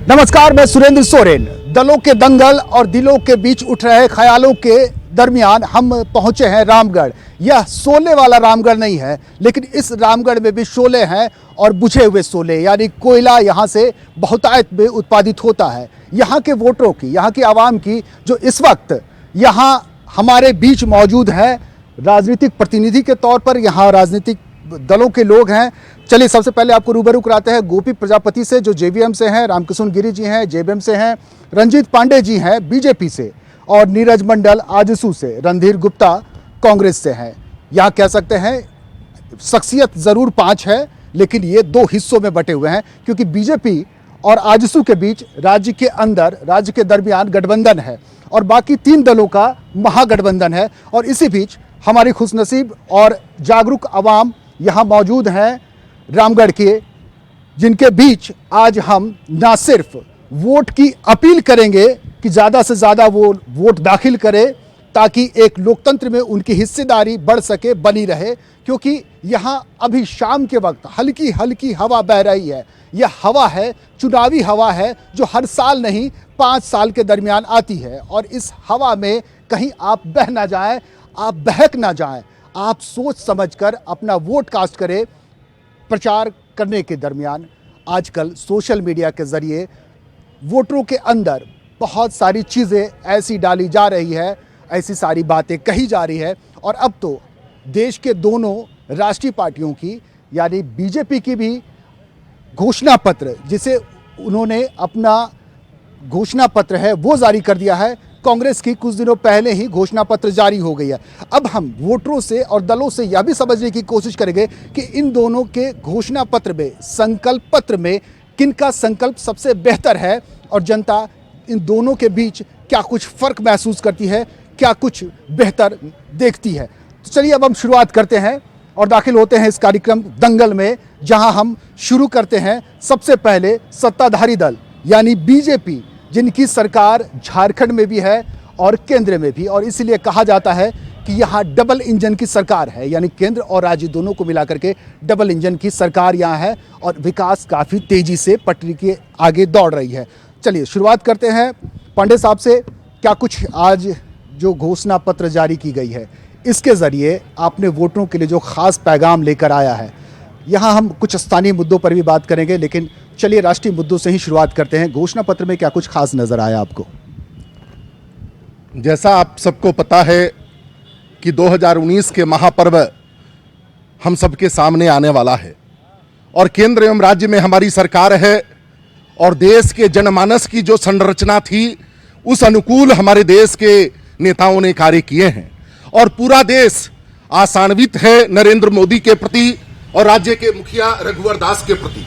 नमस्कार, मैं सुरेंद्र सोरेन। दलों के दंगल और दिलों के बीच उठ रहे ख्यालों के दरमियान हम पहुंचे हैं रामगढ़। यह शोले वाला रामगढ़ नहीं है, लेकिन इस रामगढ़ में भी शोले हैं और बुझे हुए शोले, यानी कोयला यहाँ से बहुतायत में उत्पादित होता है। यहाँ के वोटरों की, यहाँ की आवाम की, जो इस वक्त यहाँ हमारे बीच मौजूद है राजनीतिक प्रतिनिधि के तौर पर, यहाँ राजनीतिक दलों के लोग हैं। चलिए सबसे पहले आपको रूबरू कराते हैं गोपी प्रजापति से, जो जेवीएम से हैं, रामकिशुन गिरी जी हैं जेबीएम से हैं, रंजीत पांडे जी हैं बीजेपी से, और नीरज मंडल आजसू से, रणधीर गुप्ता कांग्रेस से हैं। यहाँ कह सकते हैं शख्सियत ज़रूर 5 है, लेकिन ये 2 हिस्सों में बटे हुए हैं, क्योंकि बीजेपी और आजसू के बीच राज्य के अंदर, राज्य के दरमियान गठबंधन है और बाकी 3 दलों का महागठबंधन है। और इसी बीच हमारी खुशनसीब और जागरूक आवाम यहाँ मौजूद हैं रामगढ़ के, जिनके बीच आज हम ना सिर्फ वोट की अपील करेंगे कि ज़्यादा से ज़्यादा वो वोट दाखिल करें, ताकि एक लोकतंत्र में उनकी हिस्सेदारी बढ़ सके, बनी रहे, क्योंकि यहाँ अभी शाम के वक्त हल्की हल्की हवा बह रही है। यह हवा है, चुनावी हवा है, जो हर साल नहीं 5 साल के दरमियान आती है। और इस हवा में कहीं आप बह ना जाएं, आप बहक ना जाएं, आप सोच समझकर अपना वोट कास्ट करें। प्रचार करने के दरमियान आजकल सोशल मीडिया के ज़रिए वोटरों के अंदर बहुत सारी चीज़ें ऐसी डाली जा रही है, ऐसी सारी बातें कही जा रही है, और अब तो देश के दोनों राष्ट्रीय पार्टियों की, यानी बीजेपी की भी घोषणा पत्र, जिसे उन्होंने अपना घोषणा पत्र है वो जारी कर दिया है। कांग्रेस की कुछ दिनों पहले ही घोषणा पत्र जारी हो गई है। अब हम वोटरों से और दलों से यह भी समझने की कोशिश करेंगे कि इन दोनों के घोषणा पत्र में, संकल्प पत्र में, किनका संकल्प सबसे बेहतर है और जनता इन दोनों के बीच क्या कुछ फर्क महसूस करती है, क्या कुछ बेहतर देखती है। तो चलिए अब हम शुरुआत करते हैं और दाखिल होते हैं इस कार्यक्रम दंगल में, जहां हम शुरू करते हैं सबसे पहले सत्ताधारी दल यानी बीजेपी, जिनकी सरकार झारखंड में भी है और केंद्र में भी, और इसलिए कहा जाता है कि यहाँ डबल इंजन की सरकार है, यानी केंद्र और राज्य दोनों को मिलाकर के डबल इंजन की सरकार यहाँ है और विकास काफ़ी तेज़ी से पटरी के आगे दौड़ रही है। चलिए शुरुआत करते हैं पांडे साहब से। क्या कुछ आज जो घोषणा पत्र जारी की गई है, इसके ज़रिए आपने वोटरों के लिए जो ख़ास पैगाम लेकर आया है? यहाँ हम कुछ स्थानीय मुद्दों पर भी बात करेंगे, लेकिन चलिए राष्ट्रीय मुद्दों से ही शुरुआत करते हैं। घोषणा पत्र में क्या कुछ खास नजर आया आपको? जैसा आप सबको पता है कि 2019 के महापर्व हम सबके सामने आने वाला है और केंद्र एवं राज्य में हमारी सरकार है, और देश के जनमानस की जो संरचना थी उस अनुकूल हमारे देश के नेताओं ने कार्य किए हैं, और पूरा देश आशान्वित है नरेंद्र मोदी के प्रति और राज्य के मुखिया रघुवर दास के प्रति।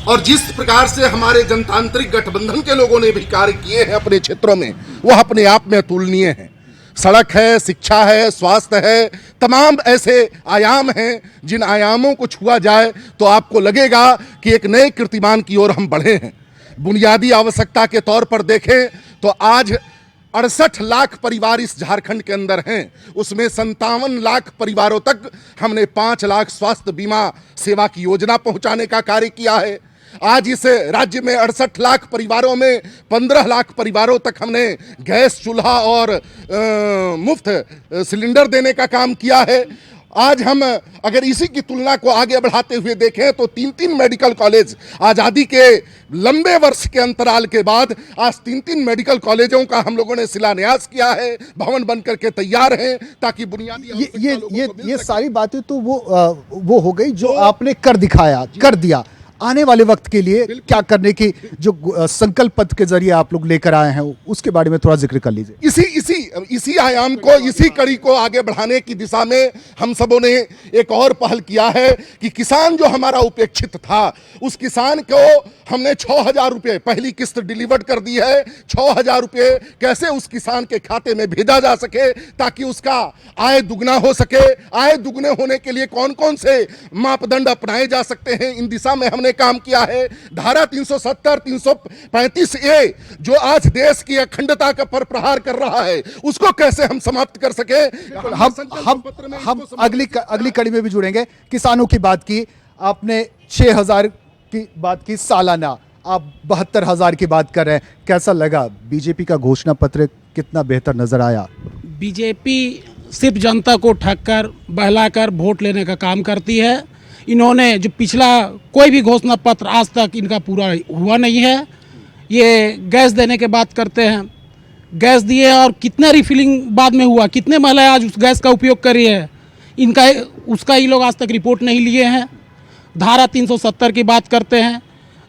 और जिस प्रकार से हमारे जनतांत्रिक गठबंधन के लोगों ने भी कार्य किए हैं अपने क्षेत्रों में, वह अपने आप में अतुलनीय है। सड़क है, शिक्षा है, स्वास्थ्य है, तमाम ऐसे आयाम हैं जिन आयामों को छुआ जाए तो आपको लगेगा कि एक नए कीर्तिमान की ओर हम बढ़े हैं। बुनियादी आवश्यकता के तौर पर देखें तो आज 68 लाख परिवार इस झारखंड के अंदर हैं, उसमें 57 लाख परिवारों तक हमने 5 लाख स्वास्थ्य बीमा सेवा की योजना पहुंचाने का कार्य किया है। आज इस राज्य में 68 लाख परिवारों में 15 लाख परिवारों तक हमने गैस चूल्हा और मुफ्त सिलेंडर देने का काम किया है। आज हम अगर इसी की तुलना को आगे बढ़ाते हुए देखें तो 3-3 मेडिकल कॉलेज आज़ादी के लंबे वर्ष के अंतराल के बाद आज 3-3 मेडिकल कॉलेजों का हम लोगों ने शिलान्यास किया है, भवन बनकर के तैयार हैं, ताकि बुनियादी ये सारी बातें तो वो हो गई जो आपने कर दिखाया, कर दिया। आने वाले वक्त के लिए क्या करने की जो संकल्प पत्र के जरिए आप लोग लेकर आए हैं, उसके बारे में थोड़ा जिक्र कर लीजिए। इसी आयाम को, इसी कड़ी को आगे बढ़ाने की दिशा में हम सबों ने एक और पहल किया है कि किसान जो हमारा उपेक्षित था, उस किसान को हमने 6,000 रुपये पहली किस्त डिलीवर्ड कर दी है। 6,000 रुपये कैसे उस किसान के खाते में भेजा जा सके ताकि उसका आय दुगना हो सके। आय दुगने होने के लिए कौन कौन से मापदंड अपनाए जा सकते हैं, इन दिशा में हमने काम किया है। धारा 370, 335A जो आज देश की अखंडता का पर प्रहार कर रहा है, उसको कैसे हम समाप्त कर सके। हम अगली कड़ी में भी जुड़ेंगे। किसानों की बात की आपने, 6,000 की बात की सालाना, आप 72,000 की बात कर रहे हैं, कैसा लगा? बीजेपी का घोषणा पत्र कितना बेहतर नजर आया? बीजेपी सिर्फ जनता को ठगकर बहलाकर वोट लेने का काम करती है। इन्होंने जो पिछला कोई भी घोषणा पत्र आज तक इनका पूरा हुआ नहीं है। ये गैस देने के बात करते हैं, गैस दिए और कितना रिफिलिंग बाद में हुआ, कितने महिलाएं आज उस गैस का उपयोग कर रही है, इनका उसका ये लोग आज तक रिपोर्ट नहीं लिए हैं। धारा 370 की बात करते हैं,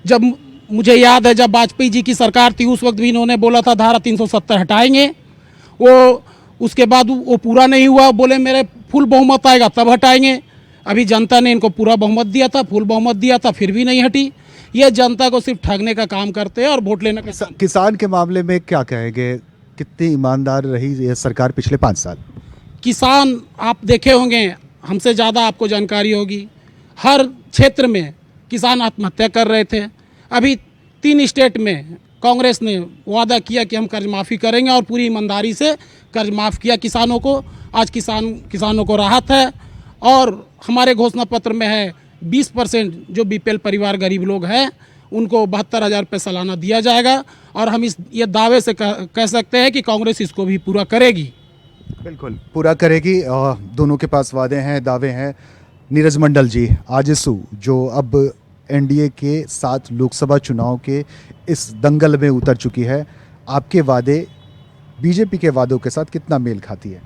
जब मुझे याद है जब वाजपेयी जी की सरकार थी उस वक्त भी इन्होंने बोला था धारा 370 हटाएंगे, वो उसके बाद वो पूरा नहीं हुआ, बोले मेरे फुल बहुमत आएगा तब हटाएंगे। अभी जनता ने इनको पूरा बहुमत दिया था, फुल बहुमत दिया था, फिर भी नहीं हटी। ये जनता को सिर्फ ठगने का काम करते हैं और वोट लेने का। किसान के मामले में क्या कहेंगे? कितनी ईमानदार रही ये सरकार पिछले 5 साल? किसान आप देखे होंगे, हमसे ज़्यादा आपको जानकारी होगी, हर क्षेत्र में किसान आत्महत्या कर रहे थे। अभी 3 स्टेट में कांग्रेस ने वादा किया कि हम कर्ज माफ़ी करेंगे और पूरी ईमानदारी से कर्ज माफ़ किया किसानों को। आज किसानों को राहत है और हमारे घोषणा पत्र में है 20% जो बीपीएल परिवार गरीब लोग हैं उनको 72,000 रुपये सालाना दिया जाएगा और हम ये दावे से कह सकते हैं कि कांग्रेस इसको भी पूरा करेगी। बिल्कुल पूरा करेगी। और दोनों के पास वादे हैं, दावे हैं। नीरज मंडल जी, आजसू जो अब एनडीए के साथ लोकसभा चुनाव के इस दंगल में उतर चुकी है, आपके वादे बीजेपी के वादों के साथ कितना मेल खाती है?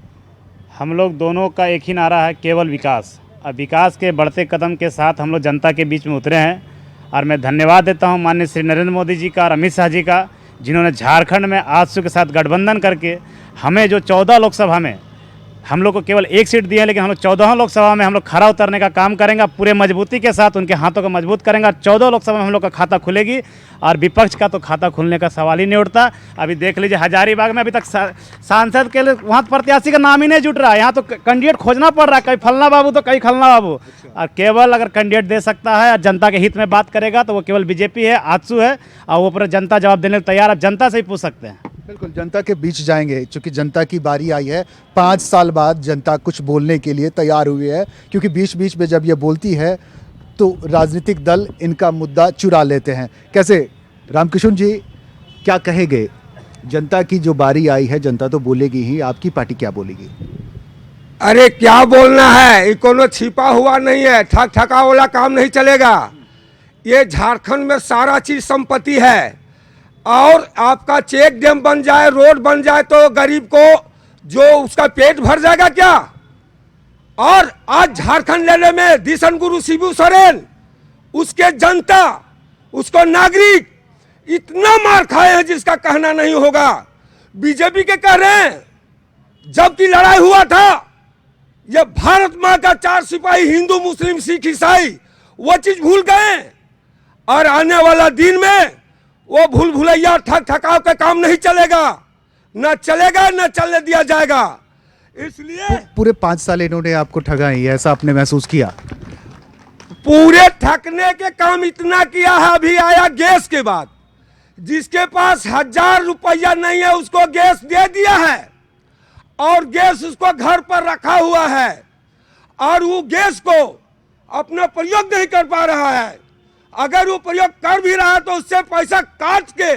हम लोग दोनों का एक ही नारा है, केवल विकास। अब विकास के बढ़ते कदम के साथ हम लोग जनता के बीच में उतरे हैं और मैं धन्यवाद देता हूं माननीय श्री नरेंद्र मोदी जी का और अमित शाह जी का, जिन्होंने झारखंड में आजसू के साथ गठबंधन करके हमें जो 14 लोकसभा में हम लोग को केवल 1 सीट दी है, लेकिन हम लोग 14 लोकसभा में हम लोग खरा उतरने का काम करेंगे, पूरे मजबूती के साथ उनके हाथों को मजबूत करेंगे। 14 लोकसभा में हम लोग का खाता खुलेगी और विपक्ष का तो खाता खुलने का सवाल ही नहीं उठता। अभी देख लीजिए हजारीबाग में अभी तक सांसद के लिए वहाँ प्रत्याशी का नाम ही नहीं जुट रहा है। यहाँ तो कैंडिडेट खोजना पड़ रहा है, कहीं फलना बाबू तो कहीं खलना बाबू। और केवल अगर कैंडिडेट दे सकता है और जनता के हित में बात करेगा तो वो केवल बीजेपी है, आजसू है, और वो पूरा जनता जवाब देने को तैयार। आप जनता से ही पूछ सकते हैं। बिल्कुल जनता के बीच जाएंगे, क्योंकि जनता की बारी आई है। 5 साल बाद जनता कुछ बोलने के लिए तैयार हुई है, क्योंकि बीच बीच में जब ये बोलती है तो राजनीतिक दल इनका मुद्दा चुरा लेते हैं। कैसे रामकिशन जी, क्या कहेंगे? जनता की जो बारी आई है, जनता तो बोलेगी ही, आपकी पार्टी क्या बोलेगी? अरे क्या बोलना है, ये कोनो छिपा हुआ नहीं है, ठग ठका वाला काम नहीं चलेगा। ये झारखंड में सारा चीज संपत्ति है और आपका चेक डैम बन जाए, रोड बन जाए तो गरीब को जो उसका पेट भर जाएगा क्या? और आज झारखंड लेने में दिशन गुरु शिबू सोरेन, उसके जनता, उसको नागरिक इतना मार खाए हैं जिसका कहना नहीं होगा। बीजेपी के कह रहे हैं जबकि लड़ाई हुआ था, ये भारत माँ का 4 सिपाही हिंदू मुस्लिम सिख ईसाई वो चीज भूल गए और आने वाला दिन में वो भूल भुलैया ठग ठकाव का काम नहीं चलेगा, न चलेगा न चलने दिया जाएगा। इसलिए पूरे 5 साल इन्होंने आपको ठगा ही, ऐसा आपने महसूस किया? पूरे ठगने के काम इतना किया है, अभी आया गैस के बाद, जिसके पास 1000 रुपया नहीं है उसको गैस दे दिया है और गैस उसको घर पर रखा हुआ है और वो गैस को अपना प्रयोग नहीं कर पा रहा है। अगर वो प्रयोग कर भी रहा है तो उससे पैसा काट के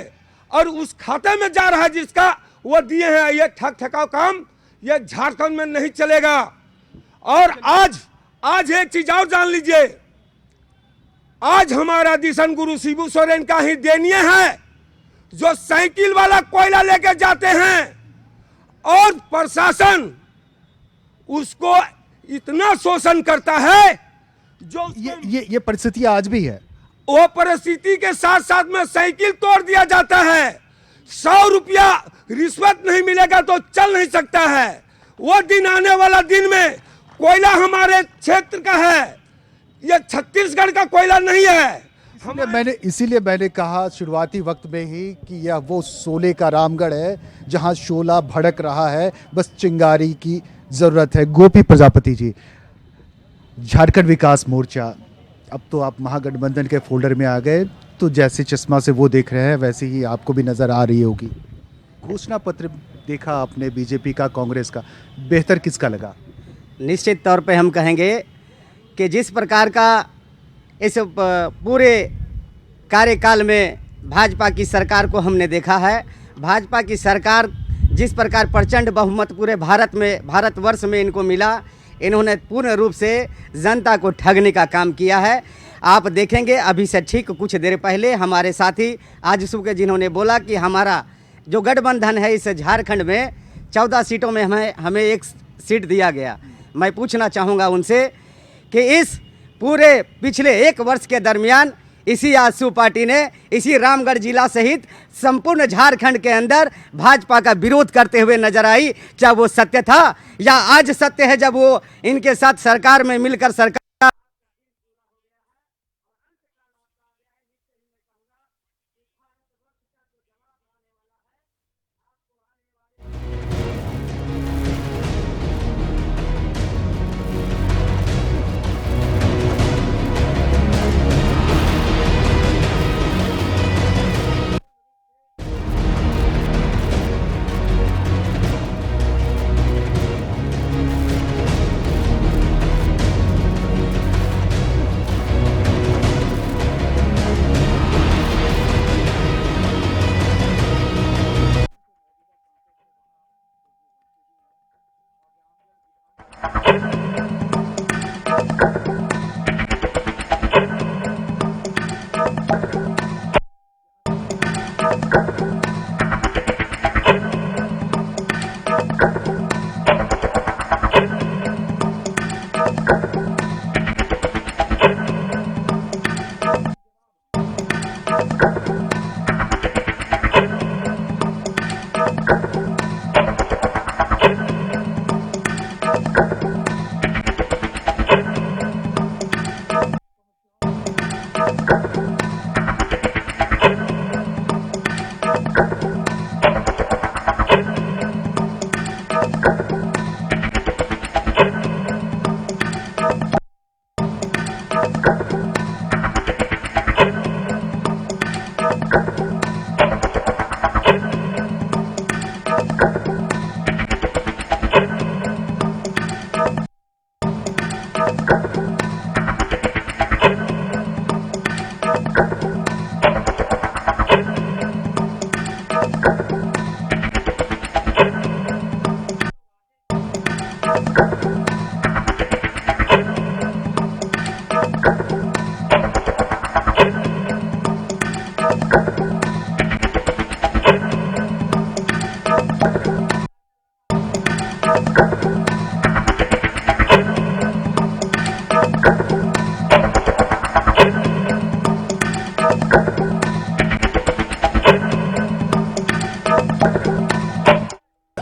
और उस खाते में जा रहा है जिसका वो दिए हैं। ये ठग ठकाव काम ये झारखंड में नहीं चलेगा। और आज एक चीज और जान लीजिए, आज हमारा दिशन गुरु शिबू सोरेन का ही देनीय है जो साइकिल वाला कोयला लेके जाते हैं और प्रशासन उसको इतना शोषण करता है जो ये परिस्थितियां आज भी है। वो परिस्थिति के साथ साथ में साइकिल तोड़ दिया जाता है। 100 रुपया रिश्वत नहीं मिलेगा तो चल नहीं सकता है। वो दिन आने वाला दिन में कोयला हमारे क्षेत्र का है, ये छत्तीसगढ़ का कोयला नहीं है। इसीलिए मैंने कहा शुरुआती वक्त में ही कि यह वो शोले का रामगढ़ है जहां शोला भड़क रहा है, बस चिंगारी की जरूरत है। गोपी प्रजापति जी, झारखंड विकास मोर्चा, अब तो आप महागठबंधन के फोल्डर में आ गए, तो जैसे चश्मा से वो देख रहे हैं वैसे ही आपको भी नज़र आ रही होगी। घोषणा पत्र देखा आपने बीजेपी का, कांग्रेस का, बेहतर किसका लगा? निश्चित तौर पे हम कहेंगे कि जिस प्रकार का इस पूरे कार्यकाल में भाजपा की सरकार को हमने देखा है। भाजपा की सरकार जिस प्रकार प्रचंड बहुमत पूरे भारतवर्ष में इनको मिला, इन्होंने पूर्ण रूप से जनता को ठगने का काम किया है। आप देखेंगे अभी से ठीक कुछ देर पहले हमारे साथी आज सुबह जिन्होंने बोला कि हमारा जो गठबंधन है इस झारखंड में 14 सीटों में हमें एक सीट दिया गया। मैं पूछना चाहूँगा उनसे कि इस पूरे पिछले 1 वर्ष के दरमियान इसी आजसू पार्टी ने इसी रामगढ़ जिला सहित संपूर्ण झारखंड के अंदर भाजपा का विरोध करते हुए नजर आई। क्या वो सत्य था या आज सत्य है जब वो इनके साथ सरकार में मिलकर सरकार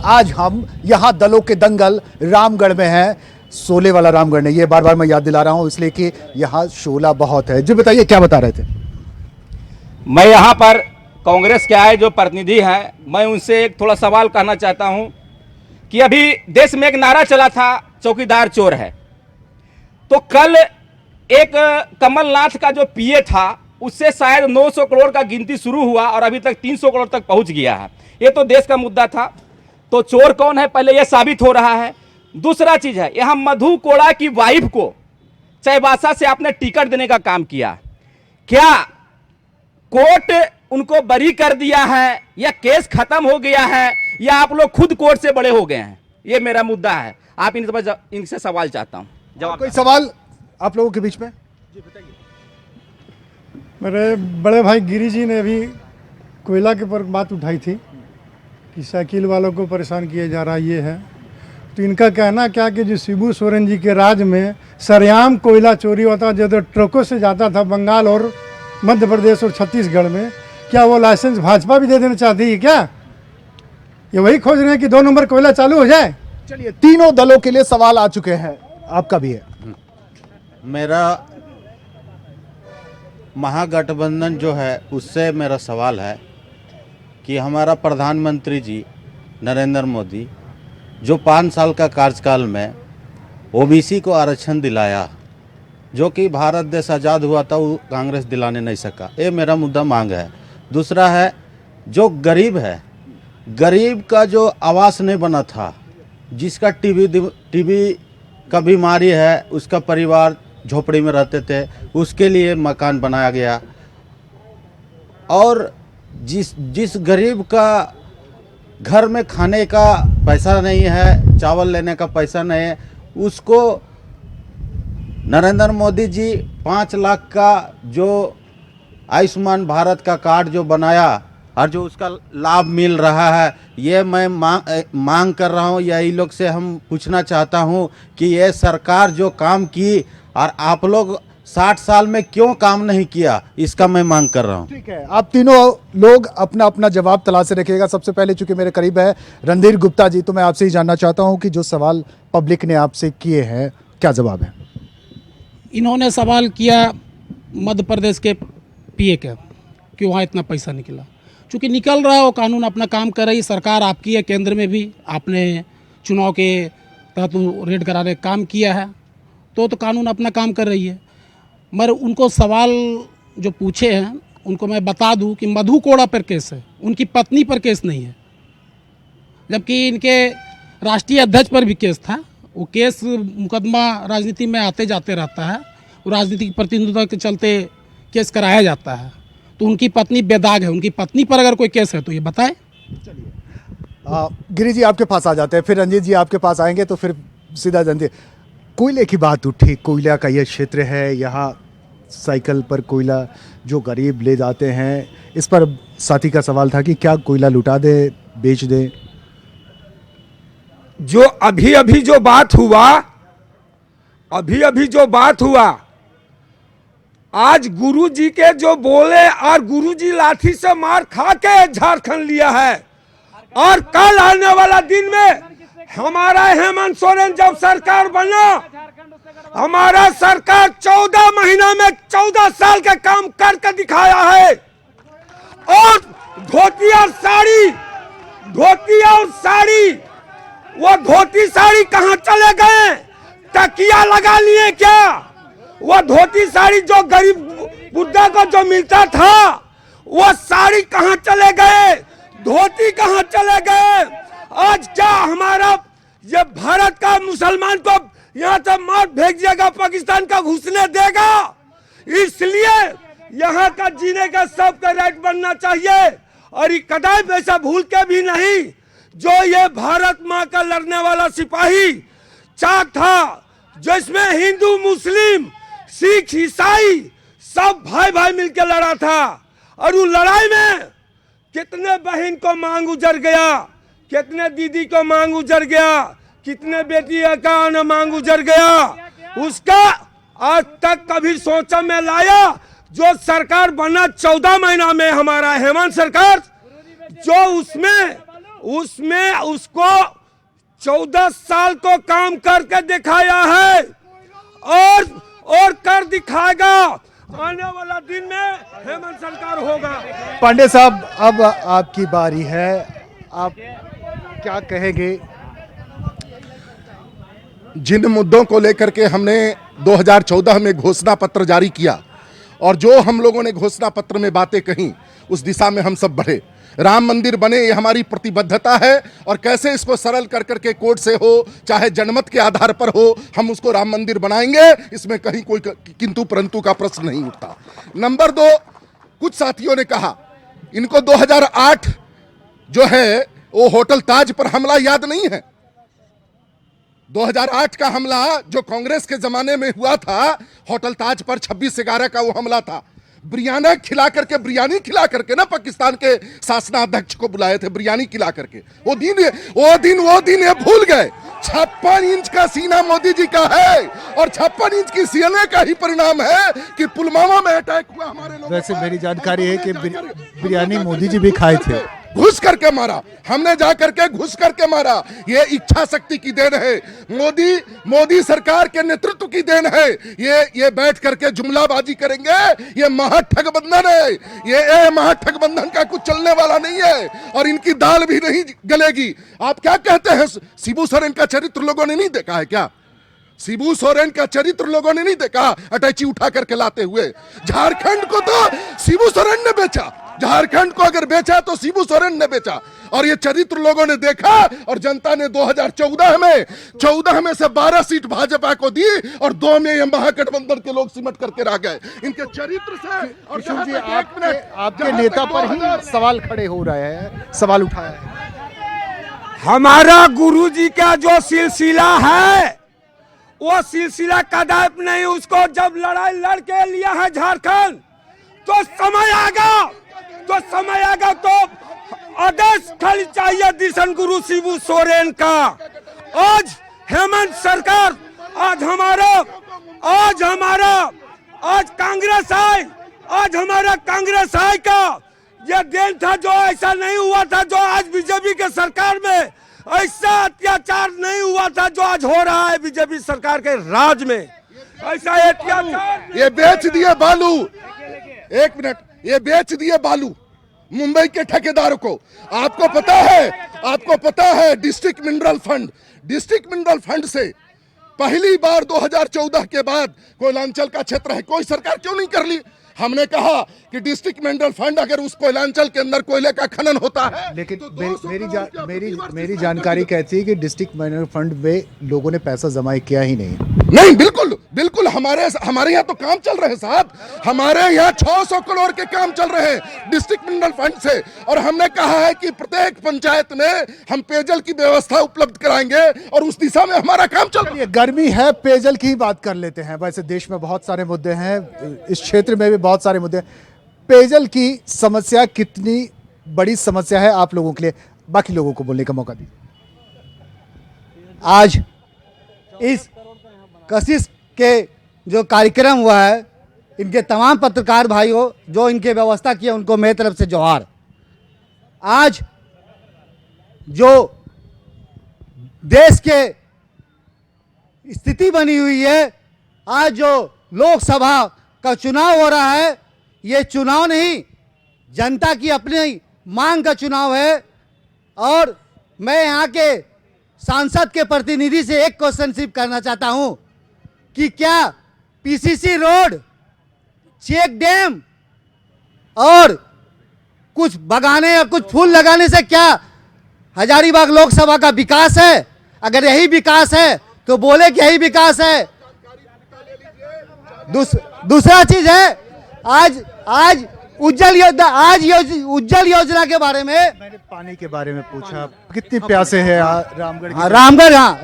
आज हम यहाँ दलों के दंगल रामगढ़ में हैं। शोले वाला रामगढ़ नहीं, ये बार बार मैं याद दिला रहा हूँ इसलिए कि यहाँ शोला बहुत है। जी बताइए क्या बता रहे थे? मैं यहाँ पर कांग्रेस के आए जो प्रतिनिधि हैं, मैं उनसे एक थोड़ा सवाल कहना चाहता हूँ कि अभी देश में एक नारा चला था चौकीदार चोर है, तो कल एक कमलनाथ का जो पीए था उससे शायद 900 करोड़ का गिनती शुरू हुआ और अभी तक 300 करोड़ तक पहुँच गया है। ये तो देश का मुद्दा था। तो चोर कौन है पहले ये साबित हो रहा है। दूसरा चीज है, यहाँ मधु कोड़ा की वाइफ को चाईबासा से आपने टिकट देने का काम किया, क्या कोर्ट उनको बरी कर दिया है या केस खत्म हो गया है या आप लोग खुद कोर्ट से बड़े हो गए हैं? ये मेरा मुद्दा है। आप इनसे सवाल चाहता हूं जवाब। कोई सवाल आप लोगों के बीच में? जी बताइए। मेरे बड़े भाई गिरी जी ने अभी कोयला के पर बात उठाई थी कि साइकिल वालों को परेशान किया जा रहा ये है, तो इनका कहना क्या कि जो शिबू सोरेन जी के राज में सरेआम कोयला चोरी होता, जो तो ट्रकों से जाता था बंगाल और मध्य प्रदेश और छत्तीसगढ़ में, क्या वो लाइसेंस भाजपा भी दे देना चाहती है क्या? ये वही खोज रहे हैं कि 2 नंबर कोयला चालू हो जाए। चलिए, तीनों दलों के लिए सवाल आ चुके हैं, आपका भी है। मेरा महागठबंधन जो है उससे मेरा सवाल है कि हमारा प्रधानमंत्री जी नरेंद्र मोदी जो 5 साल का कार्यकाल में ओबीसी को आरक्षण दिलाया, जो कि भारत देश आज़ाद हुआ था, वो कांग्रेस दिलाने नहीं सका। ये मेरा मुद्दा मांग है। दूसरा है, जो गरीब है, गरीब का जो आवास नहीं बना था, जिसका टीबी का बीमारी है, उसका परिवार झोपड़ी में रहते थे, उसके लिए मकान बनाया गया। और जिस गरीब का घर में खाने का पैसा नहीं है, चावल लेने का पैसा नहीं है, उसको नरेंद्र मोदी जी 5 लाख का जो आयुष्मान भारत का कार्ड जो बनाया और जो उसका लाभ मिल रहा है, ये मैं मांग कर रहा हूँ। यही लोग से हम पूछना चाहता हूँ कि ये सरकार जो काम की और आप लोग 60 साल में क्यों काम नहीं किया, इसका मैं मांग कर रहा हूँ। ठीक है, आप तीनों लोग अपना अपना जवाब तलाश रखिएगा। सबसे पहले चूंकि मेरे करीब है रणधीर गुप्ता जी, तो मैं आपसे ही जानना चाहता हूं कि जो सवाल पब्लिक ने आपसे किए हैं, क्या जवाब है? इन्होंने सवाल किया मध्य प्रदेश के पीए का कि वहाँ इतना पैसा निकला। चूँकि निकल रहा है, वो कानून अपना काम कर रही, सरकार आपकी है, केंद्र में भी आपने चुनाव के तहत रेड कराने का काम किया है, तो कानून अपना काम कर रही है। मगर उनको सवाल जो पूछे हैं उनको मैं बता दूं कि मधु कोड़ा पर केस है, उनकी पत्नी पर केस नहीं है, जबकि इनके राष्ट्रीय अध्यक्ष पर भी केस था। वो केस मुकदमा राजनीति में आते जाते रहता है, वो राजनीतिक प्रतिनिधित्व के चलते केस कराया जाता है। तो उनकी पत्नी बेदाग है, उनकी पत्नी पर अगर कोई केस है तो ये बताएं। गिरी जी आपके पास आ जाते हैं, फिर रंजीत जी आपके पास आएंगे, तो फिर सीधा रणधीर। कोयले की बात उठी, कोयला का यह क्षेत्र है, यहाँ साइकिल पर कोयला जो गरीब ले जाते हैं, इस पर साथी का सवाल था कि क्या कोयला लुटा दे, बेच दे? जो अभी अभी जो बात हुआ, आज गुरुजी के जो बोले और गुरुजी लाठी से मार खा के झारखंड लिया है, और कल आने वाला दिन में हमारा हेमंत सोरेन जब सरकार बना, हमारा सरकार 14 महीना में 14 साल का काम करके दिखाया है। और धोती और साड़ी, वो धोती साड़ी कहां चले गए? तकिया लगा लिए क्या? वो धोती साड़ी जो गरीब बुड्ढा को जो मिलता था, वो साड़ी कहां चले गए? धोती कहां चले गए? आज क्या हमारा ये भारत का मुसलमान को यहाँ से मार भेज देगा, पाकिस्तान का घुसने देगा? इसलिए यहाँ का जीने का सबका राइट बनना चाहिए। और ये कदापि ऐसा भूल के भी नहीं, जो ये भारत माँ का लड़ने वाला सिपाही चाक था, जिसमें हिंदू मुस्लिम सिख ईसाई सब भाई भाई मिलकर लड़ा था। और उस लड़ाई में कितने बहन को मांग उजड़ गया, कितने दीदी को मांग उजड़ गया, कितने बेटी का मांग उजड़ गया, उसका आज तक कभी सोचा में लाया? जो सरकार बना 14 महीना में हमारा हेमंत सरकार, जो उसमें उसको 14 साल को काम करके दिखाया है और कर दिखाएगा। आने वाला दिन में हेमंत सरकार होगा। पांडे साहब, अब आपकी बारी है, आप क्या कहेंगे? जिन मुद्दों को लेकर के हमने 2014 में घोषणा पत्र जारी किया और जो हम लोगों ने घोषणा पत्र में बातें कहीं, उस दिशा में हम सब बढ़े। राम मंदिर बने, ये हमारी प्रतिबद्धता है, और कैसे इसको सरल कर करके कोर्ट से हो चाहे जनमत के आधार पर हो, हम उसको राम मंदिर बनाएंगे, इसमें कहीं कोई किंतु परंतु का प्रश्न नहीं उठता। नंबर 2, कुछ साथियों ने कहा इनको 2008 जो है वो होटल ताज पर हमला याद नहीं है। 2008 का हमला जो कांग्रेस के जमाने में हुआ था, होटल ताज पर 26/11 का वो हमला था। बिरयानी खिला करके ना पाकिस्तान के शासनाध्यक्ष को बुलाए थे, बिरयानी खिला करके। वो दिन ये भूल गए। 56 इंच का सीना मोदी जी का है, और 56 इंच की सीने का ही परिणाम है कि पुलवामा में अटैक हुआ हमारे लोगों। वैसे मेरी जानकारी है कि बिरयानी मोदी जी भी खाए थे। घुस करके मारा, हमने जा करके घुस करके मारा। ये इच्छा शक्ति की देन है, मोदी सरकार के नेतृत्व की देन है। ये बैठ करके जुमलाबाजी करेंगे, ये महाठगबंधन है। ये महाठगबंधन का कुछ चलने वाला नहीं है, और इनकी दाल भी नहीं गलेगी। आप क्या कहते हैं? शिबू सोरेन का चरित्र लोगों ने नहीं देखा है क्या? शिबू सोरेन का चरित्र लोगों ने नहीं देखा अटैची उठा करके लाते हुए। झारखंड को तो शिबू सोरेन ने बेचा, झारखंड को अगर बेचा तो शिबू सोरेन ने बेचा, और ये चरित्र लोगों ने देखा और जनता ने 2014 में से 12 सीट भाजपा को दी और 2 में ये महागठबंधन के लोग सिमट करके रह गए इनके चरित्र से। और किशोर जी, आपके नेता पर ही सवाल खड़े हो रहे हैं, सवाल उठाया है। हमारा गुरुजी का जो सिलसिला है वो सिलसिला कदापि नहीं, उसको जब लड़ाई लड़के लिया है झारखंड, तो समय आएगा तो आदेश खाली चाहिए दिशन गुरु शिबू सोरेन का। आज हेमंत सरकार, आज कांग्रेस आई, आज हमारा कांग्रेस आई का ये देन था, जो ऐसा नहीं हुआ था जो आज बीजेपी के सरकार में ऐसा अत्याचार नहीं हुआ था जो आज हो रहा है बीजेपी सरकार के राज में। ऐसा अत्याचार ये बेच दिए बालू, एक मिनट, ये बेच दिए बालू मुंबई के ठेकेदारों को। आपको पता है डिस्ट्रिक्ट मिनरल फंड से पहली बार 2014 के बाद कोयलांचल का क्षेत्र है, कोई सरकार क्यों नहीं कर ली? हमने कहा कि डिस्ट्रिक्ट मिनरल फंड अगर उस कोयलांचल के अंदर कोयले का खनन होता है, लेकिन तो मेरी जानकारी कहती है कि डिस्ट्रिक्ट मिनरल फंड में लोगों ने पैसा जमा किया ही नहीं। बिल्कुल हमारे यहाँ तो काम चल रहे हैं साहब, हमारे यहाँ 600 करोड़ के काम चल रहे हैं डिस्ट्रिक्ट मिनरल फंड से, और हमने कहा है कि प्रत्येक पंचायत में हम पेयजल की व्यवस्था उपलब्ध कराएंगे और उस दिशा में हमारा काम चल रहा है। गर्मी है, पेयजल की ही बात कर लेते हैं। वैसे देश में बहुत सारे मुद्दे हैं, इस क्षेत्र में भी बहुत सारे मुद्दे हैं। पेयजल की समस्या कितनी बड़ी समस्या है आप लोगों के लिए? बाकी लोगों को बोलने का मौका दीजिए। आज इस कशिश के जो कार्यक्रम हुआ है, इनके तमाम पत्रकार भाइयों जो इनके व्यवस्था किए उनको मेरी तरफ से जोहार। आज जो देश के स्थिति बनी हुई है, आज जो लोकसभा का चुनाव हो रहा है, ये चुनाव नहीं, जनता की अपनी मांग का चुनाव है। और मैं यहाँ के सांसद के प्रतिनिधि से एक क्वेश्चन सिर्फ करना चाहता हूँ कि क्या पीसीसी रोड, चेक डैम और कुछ बगाने या कुछ फूल लगाने से क्या हजारीबाग लोकसभा का विकास है? अगर यही विकास है तो बोले कि यही विकास है। दूसरा चीज है, आज उज्जवल योजना के बारे में मैंने पानी के बारे में पूछा, कितनी प्यासे है रामगढ़ की?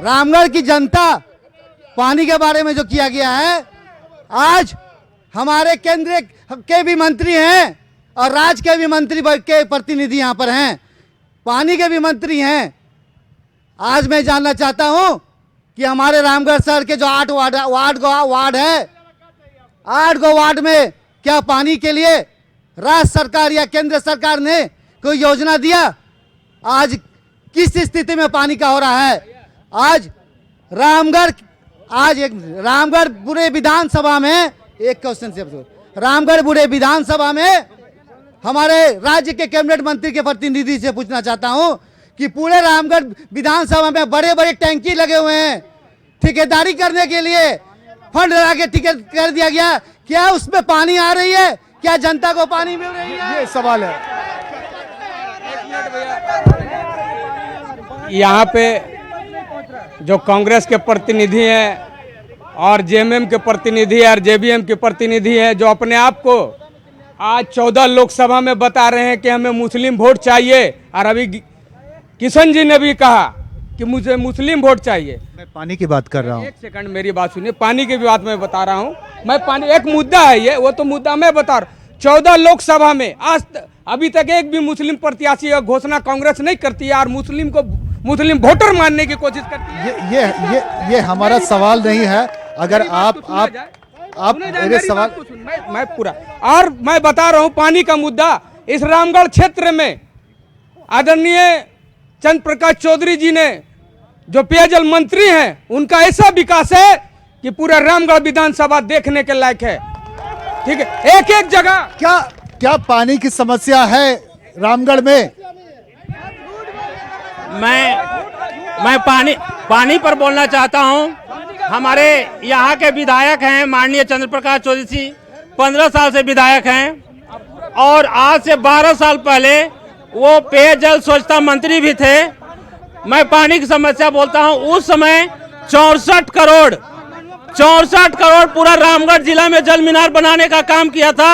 रामगढ़ की जनता पानी के बारे में जो किया गया है, आज हमारे केंद्र के भी मंत्री हैं और राज्य के भी मंत्री के प्रतिनिधि यहाँ पर हैं, पानी के भी मंत्री हैं। आज मैं जानना चाहता हूँ कि हमारे रामगढ़ शहर के जो 8 वार्ड है, 8 वार्ड में क्या पानी के लिए राज्य सरकार या केंद्र सरकार ने कोई योजना दिया? आज किस स्थिति में पानी का हो रहा है? आज रामगढ़ बुरे विधानसभा में एक क्वेश्चन से रामगढ़ बुरे विधानसभा में हमारे राज्य के कैबिनेट मंत्री के प्रतिनिधि से पूछना चाहता हूं कि पूरे रामगढ़ विधानसभा में बड़े बड़े टैंकी लगे हुए हैं, ठेकेदारी करने के लिए फंड लगा के टिकट कर दिया गया, क्या उसमें पानी आ रही है? क्या जनता को पानी मिल रही है? ये सवाल है। यहाँ पे जो कांग्रेस के प्रतिनिधि हैं और जेएमएम के प्रतिनिधि और जेबीएम के प्रतिनिधि हैं, जो अपने आप को आज 14 लोकसभा में बता रहे हैं कि हमें मुस्लिम वोट चाहिए, और अभी किशन जी ने भी कहा कि मुझे मुस्लिम वोट चाहिए। मैं पानी की बात कर रहा हूँ। एक सेकंड मेरी बात सुनिए, पानी की भी बात मैं बता रहा हूँ। मैं पानी एक मुद्दा है ये, वो तो मुद्दा मैं बता रहा हूँ। 14 लोकसभा में अभी तक एक भी मुस्लिम प्रत्याशी का घोषणा कांग्रेस नहीं करती है और मुस्लिम को मुस्लिम वोटर मानने की कोशिश करती है। ये हमारा सवाल नहीं है। अगर आप मेरे सवाल मैं पूरा और मैं बता रहा हूँ, पानी का मुद्दा इस रामगढ़ क्षेत्र में आदरणीय चंद्र प्रकाश चौधरी जी ने जो पेयजल मंत्री हैं, उनका ऐसा विकास है कि पूरा रामगढ़ विधानसभा देखने के लायक है। ठीक है, एक एक जगह क्या पानी की समस्या है रामगढ़ में? मैं पानी पर बोलना चाहता हूं। हमारे यहाँ के विधायक हैं माननीय चंद्र प्रकाश चौधरी जी, 15 साल से विधायक हैं और आज से 12 साल पहले वो पेयजल स्वच्छता मंत्री भी थे। मैं पानी की समस्या बोलता हूँ, उस समय 64 करोड़ पूरा रामगढ़ जिला में जल मीनार बनाने का काम किया था।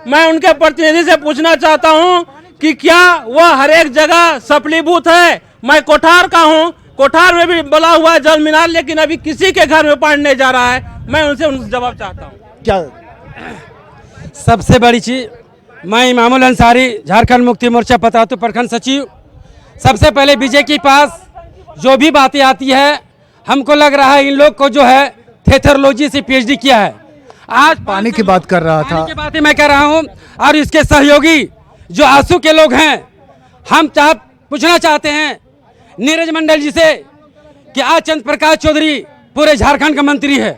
मैं उनके प्रतिनिधि से पूछना चाहता हूँ कि क्या वह हर एक जगह सफलीभूत है। मैं कोठार का हूँ, कोठार में भी बना हुआ है जल मीनार, लेकिन अभी किसी के घर में पानी नहीं जा रहा है। मैं उनसे जवाब चाहता हूँ। क्या सबसे बड़ी चीज, मैं इमामुल अंसारी, झारखंड मुक्ति मोर्चा पतातू प्रखंड सचिव। सबसे पहले बीजेपी के पास जो भी बातें आती है, हमको लग रहा है इन लोग को जो है थेथरोलॉजी से पीएचडी किया है। आज पानी की बात कर रहा था, पानी की बातें मैं कर रहा हूँ, और इसके सहयोगी जो आंसू के लोग हैं, हम पूछना चाहते हैं नीरज मंडल जी से कि आज चंद्र प्रकाश चौधरी पूरे झारखंड का मंत्री है।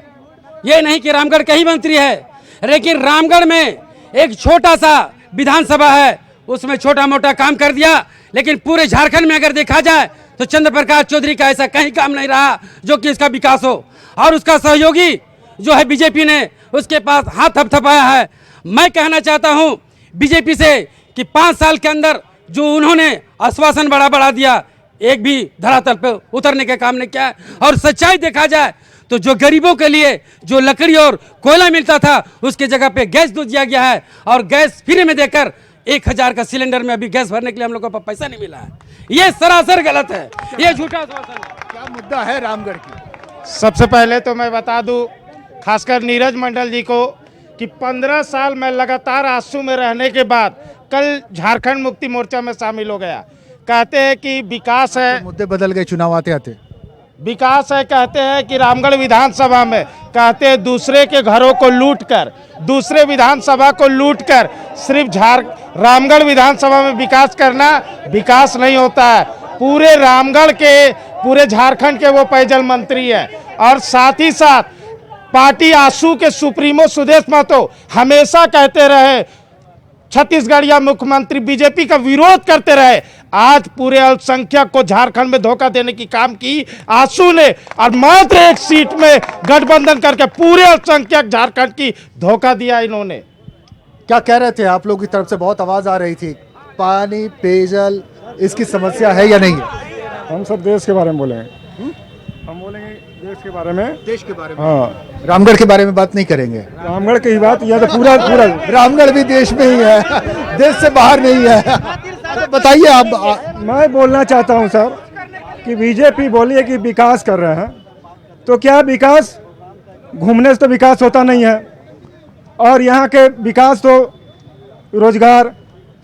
ये नहीं कि रामगढ़ का ही मंत्री है, लेकिन रामगढ़ में एक छोटा सा विधानसभा है, उसमें छोटा मोटा काम कर दिया, लेकिन पूरे झारखंड में अगर देखा जाए तो चंद्र प्रकाश चौधरी का ऐसा कहीं काम नहीं रहा जो कि इसका विकास हो। और उसका सहयोगी जो है बीजेपी ने उसके पास हाथ थपथपाया है। मैं कहना चाहता हूं बीजेपी से कि 5 साल के अंदर जो उन्होंने आश्वासन बड़ा बड़ा दिया, एक भी धरातल पे उतरने का काम नहीं किया है। और सच्चाई देखा जाए तो जो गरीबों के लिए जो लकड़ी और कोयला मिलता था, उसके जगह पे गैस दे दिया गया है, और गैस फ्री में देकर 1000 का सिलेंडर में अभी गैस भरने के लिए हम लोगों को पैसा नहीं मिला है। ये सरासर गलत है, ये झूठा आश्वासन है। क्या मुद्दा है रामगढ़ की? सबसे पहले तो मैं बता दूं खासकर नीरज मंडल जी को कि 15 साल में लगातार आंसू में रहने के बाद कल झारखंड मुक्ति मोर्चा में शामिल हो गया। कहते हैं कि विकास है, तो मुद्दे बदल गए चुनाव आते आते। विकास है, कहते हैं कि रामगढ़ विधानसभा में कहते हैं दूसरे के घरों को लूटकर, दूसरे विधानसभा को लूटकर सिर्फ रामगढ़ विधानसभा में विकास करना विकास नहीं होता है। पूरे रामगढ़ के, पूरे झारखंड के वो पेयजल मंत्री है। और साथ ही साथ पार्टी आसू के सुप्रीमो सुदेश महतो हमेशा कहते रहे, छत्तीसगढ़ या मुख्यमंत्री बीजेपी का विरोध करते रहे। आज पूरे अल्पसंख्यक को झारखंड में धोखा देने की काम की आसू ने, और मात्र एक सीट में गठबंधन करके पूरे अल्पसंख्यक झारखंड की धोखा दिया इन्होंने। क्या कह रहे थे आप लोगों की तरफ से? बहुत आवाज आ रही थी, पानी पेयजल इसकी समस्या है या नहीं है? हम सब देश के बारे में बोलेंगे, हम बोलेंगे देश के बारे में। देश के बारे में? हाँ, रामगढ़ के बारे में बात नहीं करेंगे। रामगढ़ की ही बात, यह तो पूरा रामगढ़ भी देश में ही है, देश से बाहर नहीं है। बताइए आप। मैं बोलना चाहता हूं सर कि बीजेपी बोली है कि विकास कर रहे हैं, तो क्या विकास घूमने से तो विकास होता नहीं है, और यहाँ के विकास तो रोजगार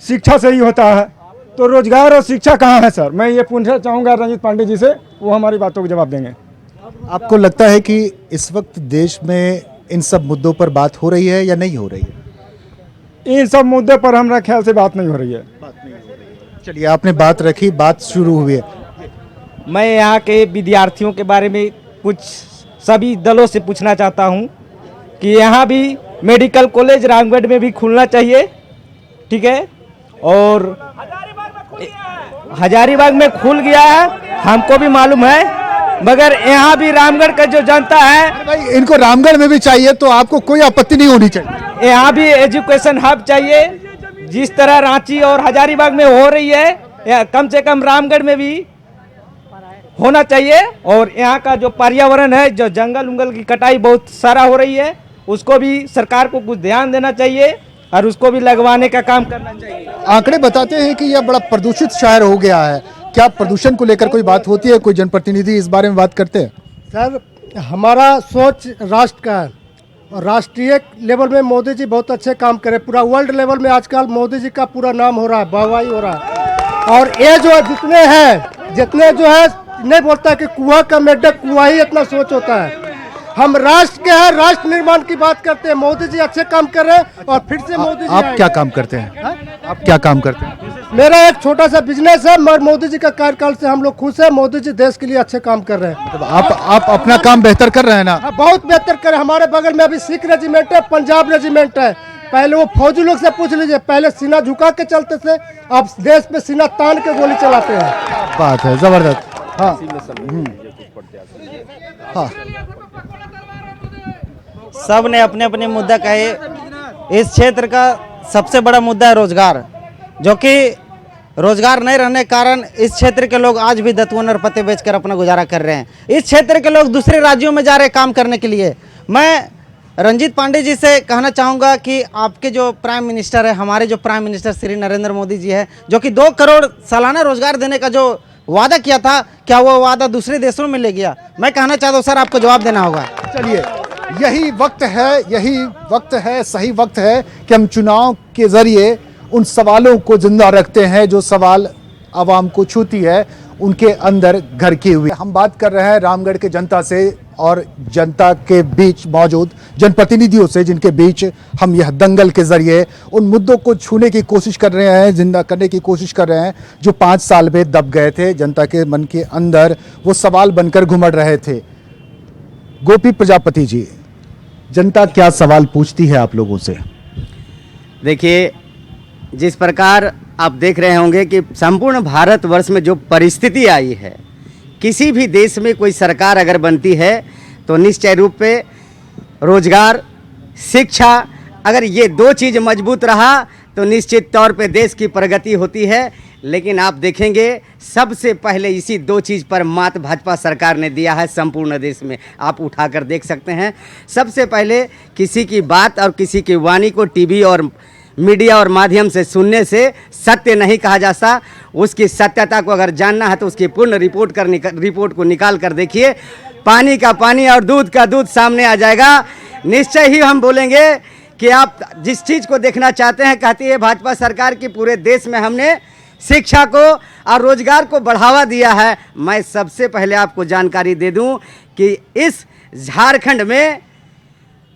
शिक्षा से ही होता है। तो रोजगार और शिक्षा कहाँ है सर? मैं ये पूछना चाहूँगा रंजीत पांडे जी से, वो हमारी बातों को जवाब देंगे। आपको लगता है कि इस वक्त देश में इन सब मुद्दों पर बात हो रही है या नहीं हो रही है? इन सब मुद्दे पर हमारा ख्याल से बात नहीं हो रही है। चलिए, आपने बात रखी, बात शुरू हुई है। मैं यहाँ के विद्यार्थियों के बारे में कुछ सभी दलों से पूछना चाहता हूँ कि यहाँ भी मेडिकल कॉलेज रामगढ़ में भी खुलना चाहिए, ठीक है, और हजारीबाग में खुल गया है, हमको भी मालूम है, मगर यहाँ भी रामगढ़ का जो जनता है, भाई इनको रामगढ़ में भी चाहिए तो आपको कोई आपत्ति नहीं होनी चाहिए। यहाँ भी एजुकेशन हब चाहिए, जिस तरह रांची और हजारीबाग में हो रही है, या कम से कम रामगढ़ में भी होना चाहिए। और यहाँ का जो पर्यावरण है, जो जंगल उंगल की कटाई बहुत सारा हो रही है, उसको भी सरकार को कुछ ध्यान देना चाहिए और उसको भी लगवाने का काम करना चाहिए। आंकड़े बताते हैं कि यह बड़ा प्रदूषित शहर हो गया है। क्या प्रदूषण को लेकर कोई बात होती है? कोई जनप्रतिनिधि इस बारे में बात करते हैं? सर, हमारा सोच राष्ट्र का है, और राष्ट्रीय लेवल में मोदी जी बहुत अच्छे काम करे। पूरा वर्ल्ड लेवल में आजकल मोदी जी का पूरा नाम हो रहा है, वाहवाही हो रहा है। और ये जो जितने जो है नहीं बोलता कि कुआं का मेढक कुआं ही इतना सोच होता है। हम राष्ट्र के हैं, राष्ट्र निर्माण की बात करते हैं। मोदी जी अच्छे काम कर रहे हैं और फिर से मोदी जी आप क्या काम करते हैं? आप क्या काम करते हैं? मेरा एक छोटा सा बिजनेस है, मगर मोदी जी का कार्यकाल से हम लोग खुश है। मोदी जी देश के लिए अच्छे काम कर रहे हैं। तो आप अपना काम बेहतर कर रहे हैं ना? बहुत बेहतर कर रहे हैं। हमारे बगल में अभी सिख रेजिमेंट है, पंजाब रेजिमेंट है। पहले वो फौजी लोग से पूछ लीजिए, पहले सीना झुका के चलते थे, अब देश पे सीना तान के गोली चलाते हैं। बात है जबरदस्त। हाँ, हाँ। सब ने अपने अपने मुद्दा कहे। इस क्षेत्र का सबसे बड़ा मुद्दा है रोजगार, जो कि रोजगार नहीं रहने के कारण इस क्षेत्र के लोग आज भी दतवन और पत्ते बेचकर अपना गुजारा कर रहे हैं। इस क्षेत्र के लोग दूसरे राज्यों में जा रहे हैं काम करने के लिए। मैं रंजीत पांडे जी से कहना चाहूँगा कि आपके जो प्राइम मिनिस्टर है, हमारे जो प्राइम मिनिस्टर श्री नरेंद्र मोदी जी है, जो कि 2 करोड़ सालाना रोजगार देने का जो वादा किया था, क्या वो वादा दूसरे देशों में ले गया? मैं कहना चाहता हूँ सर, आपको जवाब देना होगा। चलिए, यही वक्त है, सही वक्त है कि हम चुनाव के जरिए उन सवालों को जिंदा रखते हैं जो सवाल आवाम को छूती है, उनके अंदर घर किए हुए। हम बात कर रहे हैं रामगढ़ के जनता से और जनता के बीच मौजूद जनप्रतिनिधियों से, जिनके बीच हम यह दंगल के जरिए उन मुद्दों को छूने की कोशिश कर रहे हैं, जिंदा करने की कोशिश कर रहे हैं जो 5 साल में दब गए थे। जनता के मन के अंदर वो सवाल बनकर घुमड़ रहे थे। गोपी प्रजापति जी, जनता क्या सवाल पूछती है आप लोगों से? देखिए, जिस प्रकार आप देख रहे होंगे कि संपूर्ण भारतवर्ष में जो परिस्थिति आई है, किसी भी देश में कोई सरकार अगर बनती है तो निश्चय रूप पे रोजगार, शिक्षा, अगर ये 2 चीज़ मजबूत रहा तो निश्चित तौर पे देश की प्रगति होती है। लेकिन आप देखेंगे सबसे पहले इसी 2 चीज़ पर मात भाजपा सरकार ने दिया है संपूर्ण देश में। आप उठाकर देख सकते हैं। सबसे पहले किसी की बात और किसी की वाणी को टीवी और मीडिया और माध्यम से सुनने से सत्य नहीं कहा जाता। उसकी सत्यता को अगर जानना है तो उसकी पूर्ण रिपोर्ट को निकाल कर देखिए। पानी का पानी और दूध का दूध सामने आ जाएगा। निश्चय ही हम बोलेंगे कि आप जिस चीज़ को देखना चाहते हैं, कहती है भाजपा सरकार की पूरे देश में हमने शिक्षा को और रोजगार को बढ़ावा दिया है। मैं सबसे पहले आपको जानकारी दे दूं कि इस झारखंड में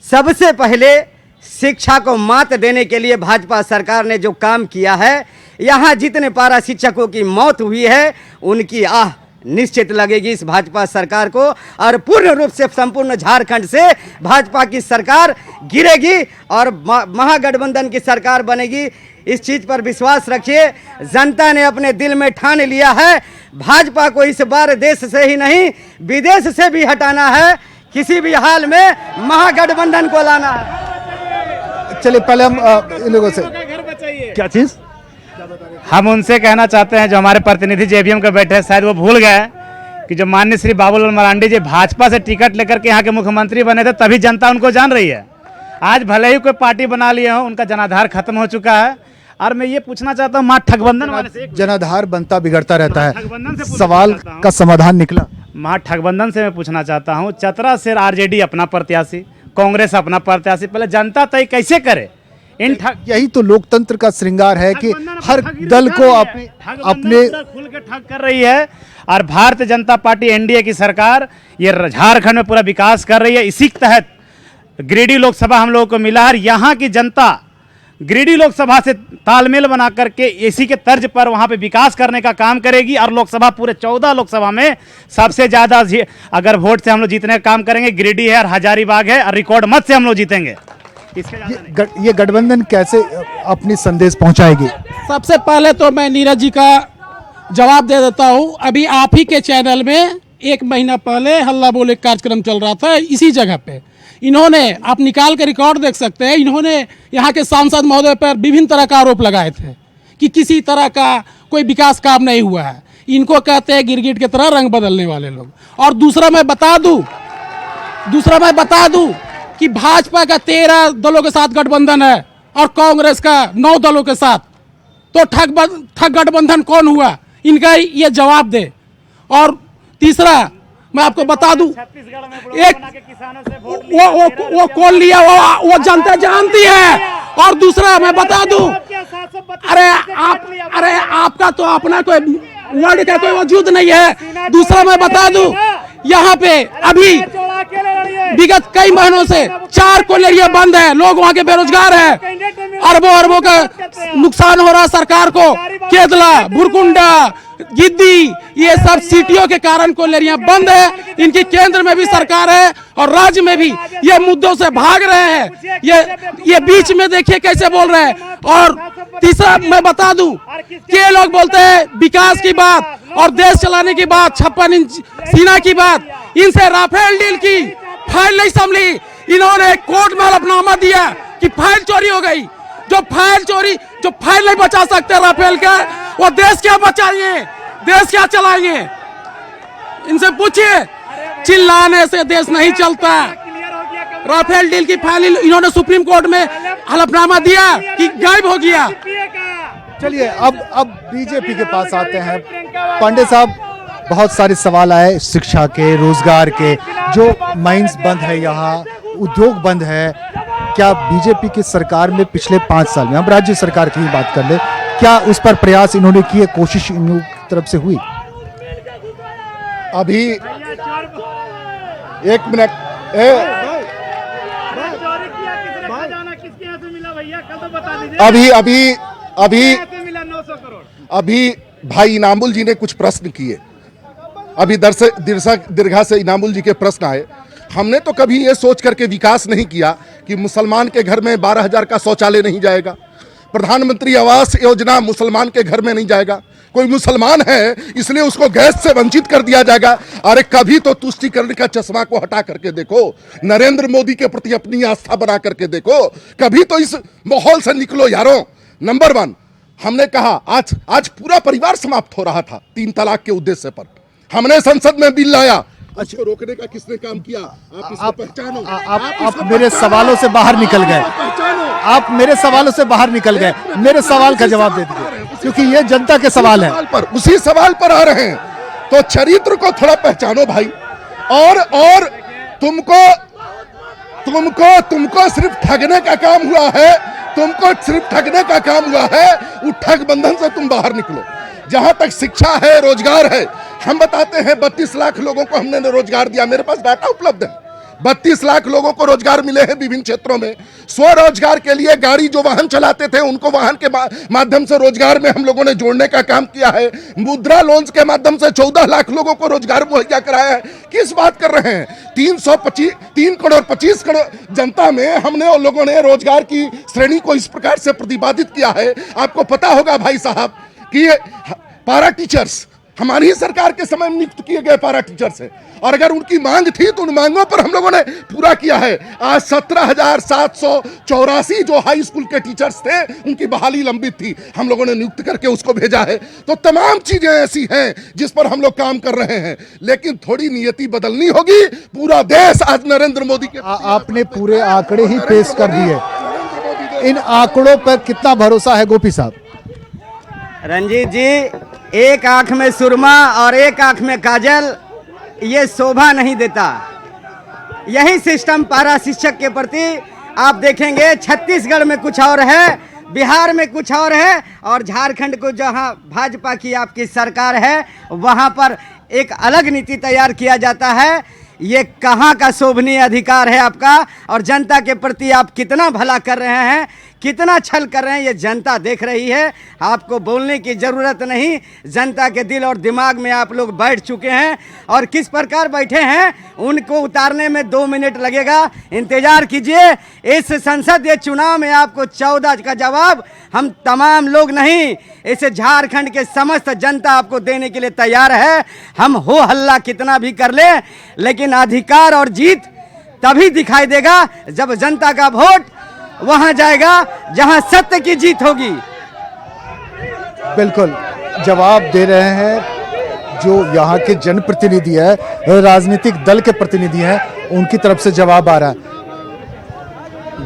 सबसे पहले शिक्षा को मात देने के लिए भाजपा सरकार ने जो काम किया है, यहाँ जितने पारा शिक्षकों की मौत हुई है उनकी आह निश्चित लगेगी इस भाजपा सरकार को, और पूर्ण रूप से संपूर्ण झारखंड से भाजपा की सरकार गिरेगी और महागठबंधन की सरकार बनेगी। इस चीज़ पर विश्वास रखिए। जनता ने अपने दिल में ठान लिया है, भाजपा को इस बार देश से ही नहीं विदेश से भी हटाना है। किसी भी हाल में महागठबंधन को लाना है। चलिए, पहले हम इन लोगों से क्या चीज हम उनसे कहना चाहते हैं, जो हमारे प्रतिनिधि जेबीएम के बैठे हैं, शायद वो भूल गए कि जो माननीय श्री बाबूलाल मरांडी जी भाजपा से टिकट लेकर के यहाँ के मुख्यमंत्री बने थे, तभी जनता उनको जान रही है। आज भले ही कोई पार्टी बना लिए हो, उनका जनाधार खत्म हो चुका है। और मैं ये पूछना चाहता हूँ, महाठगबंधन वाले से जनाधार बनता बिगड़ता रहता है, सवाल का समाधान निकला। महाठगबंधन से मैं पूछना चाहता हूँ, चतरा से आरजेडी अपना प्रत्याशी, कांग्रेस अपना प्रत्याशी, पहले जनता तय कैसे करे? यही तो लोकतंत्र का श्रृंगार है कि हर दल को अपने खुल के ठग कर रही है। और भारतीय जनता पार्टी एनडीए की सरकार ये झारखंड में पूरा विकास कर रही है। इसी के तहत गिरिडीह लोकसभा हम लोगों को मिला है। यहाँ की जनता गिरिडीह लोकसभा से तालमेल बना करके इसी के तर्ज पर वहाँ पे विकास करने का काम करेगी। और लोकसभा पूरे 14 लोकसभा में सबसे ज़्यादा अगर वोट से हम लोग जीतने का काम करेंगे गिरिडीह है और हजारीबाग है, और रिकॉर्ड मत से हम लोग जीतेंगे। ये गठबंधन कैसे अपनी संदेश पहुंचाएगी? सबसे पहले तो मैं नीरज जी का जवाब दे देता हूं। अभी आप ही के चैनल में 1 महीना पहले हल्ला बोले कार्यक्रम चल रहा था इसी जगह पे। इन्होंने, आप निकाल के रिकॉर्ड देख सकते हैं, इन्होंने यहाँ के सांसद महोदय पर विभिन्न तरह का आरोप लगाए थे कि किसी तरह का कोई विकास काम नहीं हुआ है। इनको कहते हैं गिरगिट की तरह रंग बदलने वाले लोग। और दूसरा मैं बता दूं कि भाजपा का 13 दलों के साथ गठबंधन है और कांग्रेस का 9 दलों के साथ। तो ठग गठबंधन कौन हुआ, इनका ये जवाब दे। और तीसरा मैं आपको बता दूं, एक वो कौन लिया वो जनता जानती है। और दूसरा मैं बता दूं, अरे आपका तो अपना कोई वर्ड का कोई वजूद नहीं है। दूसरा मैं बता दूं, यहाँ पे अभी विगत कई महीनों से 4 कॉलेरियां बंद है, लोग वहाँ के बेरोजगार हैं, अरबों का नुकसान हो रहा है सरकार को। केदला, भुरकुंडा, गिद्दी, ये सब सीटियों के कारण कॉलेरियां बंद है। इनकी केंद्र में भी सरकार है और राज्य में भी ये मुद्दों से भाग रहे हैं। ये बीच में देखिए कैसे बोल रहे हैं। और तीसरा मैं बता दूं कि ये लोग बोलते हैं विकास की बात और देश चलाने की बात, 56 इंच सीना की बात। इनसे राफेल डील की फाइल नहीं संभली, इन्होंने कोर्ट में हलफनामा दिया कि फाइल चोरी हो गई। जो फाइल नहीं बचा सकते राफेल का, वो देश क्या बचाएंगे, देश क्या चलाएंगे? इनसे पूछिए। चिल्लाने से देश नहीं चलता। राफेल डील की फाइल इन्होंने सुप्रीम कोर्ट में हलफनामा दिया कि गायब हो गया। चलिए अब बीजेपी के पास आते हैं। पांडे साहब, बहुत सारे सवाल आए शिक्षा के, रोजगार के, जो माइंस बंद है, यहाँ उद्योग बंद है। क्या बीजेपी की सरकार में पिछले 5 साल में, हम राज्य सरकार की ही बात कर ले, क्या उस पर प्रयास इन्होंने किए, कोशिश इन तरफ से हुई? अभी एक मिनट, अभी भाई इनामुल जी ने कुछ प्रश्न किए। अभी दीर्घा से इनामुल जी के प्रश्न आए। हमने तो कभी ये सोच करके विकास नहीं किया कि मुसलमान के घर में 12,000 का शौचालय नहीं जाएगा, प्रधानमंत्री आवास योजना मुसलमान के घर में नहीं जाएगा, कोई मुसलमान है इसलिए उसको गैस से वंचित कर दिया जाएगा। अरे कभी तो तुष्टीकरण का चश्मा को हटा करके देखो, नरेंद्र मोदी के प्रति अपनी आस्था बना करके देखो, कभी तो इस माहौल से निकलो यारों। नंबर 1, हमने कहा आज पूरा परिवार समाप्त हो रहा था 3 तलाक के उद्देश्य पर, हमने संसद में बिल लाया। उसको रोकने का किसने काम किया? आप पहचानो। आप मेरे सवालों से बाहर निकल गए। आप मेरे सवालों से बाहर निकल गए। मेरे सवाल का जवाब दे दीजिए, क्योंकि ये जनता के सवाल है। उसी सवाल पर आ रहे हैं, तो चरित्र को थोड़ा पहचानो भाई। और तुमको सिर्फ ठगने का काम हुआ है, उस ठग बंधन से तुम बाहर निकलो। जहां तक शिक्षा है, रोजगार है, हम बताते हैं 32 लाख लोगों को हमने रोजगार दिया। मेरे पास डाटा उपलब्ध है, 32 लाख लोगों को रोजगार मिले हैं विभिन्न क्षेत्रों में। स्वरोजगार के लिए गाड़ी जो वाहन चलाते थे उनको वाहन के माध्यम से रोजगार में हम लोगों ने जोड़ने का काम किया है। मुद्रा लोन्स के माध्यम से 14 लाख लोगों को रोजगार मुहैया कराया है। किस बात कर रहे हैं? 3 करोड़ 25 करोड़ जनता में हमने उन लोगों ने रोजगार की श्रेणी को इस प्रकार से प्रतिपादित किया है। आपको पता होगा भाई साहब कि पारा टीचर्स हमारी ही सरकार के समय में नियुक्त किए गए पारा टीचर्स हैं, और अगर उनकी मांग थी तो उन मांगों पर हम लोगों ने पूरा किया है। आज 17,784 जो हाई स्कूल के टीचर्स थे उनकी बहाली लंबित थी, हम लोगों ने नियुक्त करके उसको भेजा है। तो तमाम चीजें ऐसी हैं जिस पर हम लोग काम कर रहे हैं, लेकिन थोड़ी नियति बदलनी होगी। पूरा देश आज नरेंद्र मोदी के आपने पूरे आंकड़े ही पेश कर दिए। इन आंकड़ों पर कितना भरोसा है गोपी साहब? रंजीत जी, एक आंख में सुरमा और एक आंख में काजल, ये शोभा नहीं देता। यही सिस्टम पारा शिक्षक के प्रति आप देखेंगे, छत्तीसगढ़ में कुछ और है, बिहार में कुछ और है, और झारखंड को जहां भाजपा की आपकी सरकार है वहां पर एक अलग नीति तैयार किया जाता है। ये कहाँ का शोभनीय अधिकार है आपका? और जनता के प्रति आप कितना भला कर रहे हैं, कितना छल कर रहे हैं, ये जनता देख रही है। आपको बोलने की ज़रूरत नहीं, जनता के दिल और दिमाग में आप लोग बैठ चुके हैं। और किस प्रकार बैठे हैं उनको उतारने में 2 मिनट लगेगा, इंतज़ार कीजिए। इस संसदीय चुनाव में आपको 14 का जवाब हम तमाम लोग नहीं, इस झारखंड के समस्त जनता आपको देने के लिए तैयार है। हम हो हल्ला कितना भी कर ले, लेकिन अधिकार और जीत तभी दिखाई देगा जब जनता का वोट वहां जाएगा जहां सत्य की जीत होगी। बिल्कुल जवाब दे रहे हैं जो यहाँ के जनप्रतिनिधि है, राजनीतिक दल के प्रतिनिधि हैं, उनकी तरफ से जवाब आ रहा है।